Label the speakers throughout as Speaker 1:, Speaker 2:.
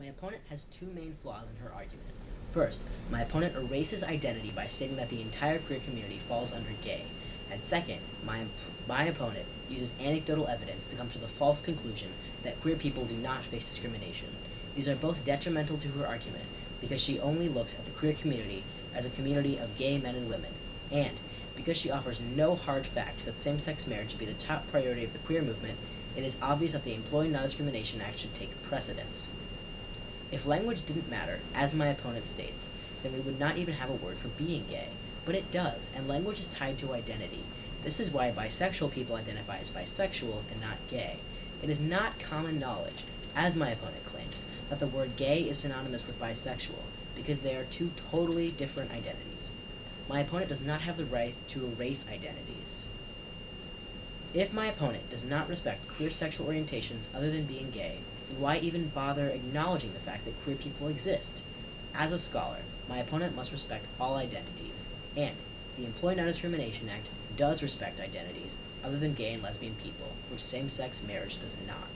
Speaker 1: opponent has two main flaws in her argument. First, my opponent erases identity by stating that the entire queer community falls under gay. And second, my opponent uses anecdotal evidence to come to the false conclusion that queer people do not face discrimination. These are both detrimental to her argument because she only looks at the queer community as a community of gay men and women, and because she offers no hard facts that same-sex marriage should be the top priority of the queer movement, it is obvious that the Employee Non-Discrimination Act should take precedence. If language didn't matter, as my opponent states, then we would not even have a word for being gay. But it does, and language is tied to identity. This is why bisexual people identify as bisexual and not gay. It is not common knowledge, as my opponent claims, that the word gay is synonymous with bisexual, because they are two totally different identities. My opponent does not have the right to erase identities. If my opponent does not respect queer sexual orientations other than being gay, then why even bother acknowledging the fact that queer people exist? As a scholar, my opponent must respect all identities, and the Employee Non-Discrimination Act does respect identities other than gay and lesbian people, which same-sex marriage does not.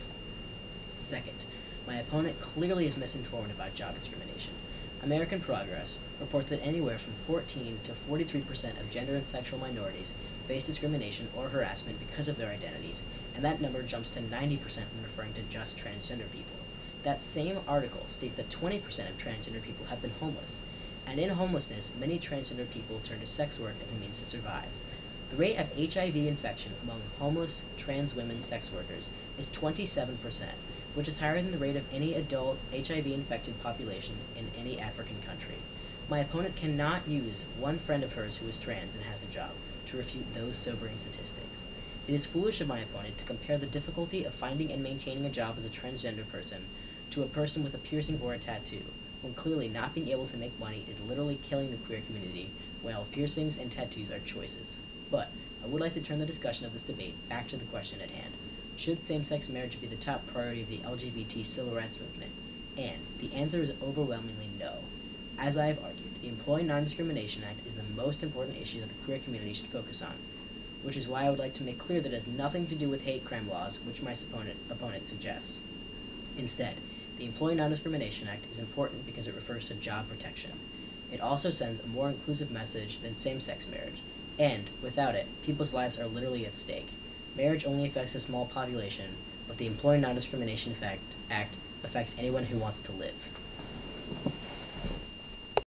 Speaker 1: Second, my opponent clearly is misinformed about job discrimination. American Progress reports that anywhere from 14 to 43% of gender and sexual minorities face discrimination or harassment because of their identities, and that number jumps to 90% when referring to just transgender people. That same article states that 20% of transgender people have been homeless, and in homelessness, many transgender people turn to sex work as a means to survive. The rate of HIV infection among homeless trans women sex workers is 27%, which is higher than the rate of any adult HIV-infected population in any African country. My opponent cannot use one friend of hers who is trans and has a job to refute those sobering statistics. It is foolish of my opponent to compare the difficulty of finding and maintaining a job as a transgender person to a person with a piercing or a tattoo, when clearly not being able to make money is literally killing the queer community, while piercings and tattoos are choices. But I would like to turn the discussion of this debate back to the question at hand. Should same-sex marriage be the top priority of the LGBT civil rights movement? And the answer is overwhelmingly no. As I have argued, the Employee Non-Discrimination Act is the most important issue that the queer community should focus on, which is why I would like to make clear that it has nothing to do with hate crime laws, which my opponent suggests. Instead, the Employee Non-Discrimination Act is important because it refers to job protection. It also sends a more inclusive message than same-sex marriage, and, without it, people's lives are literally at stake. Marriage only affects a small population, but the Employee Non-Discrimination Act affects anyone who wants to live.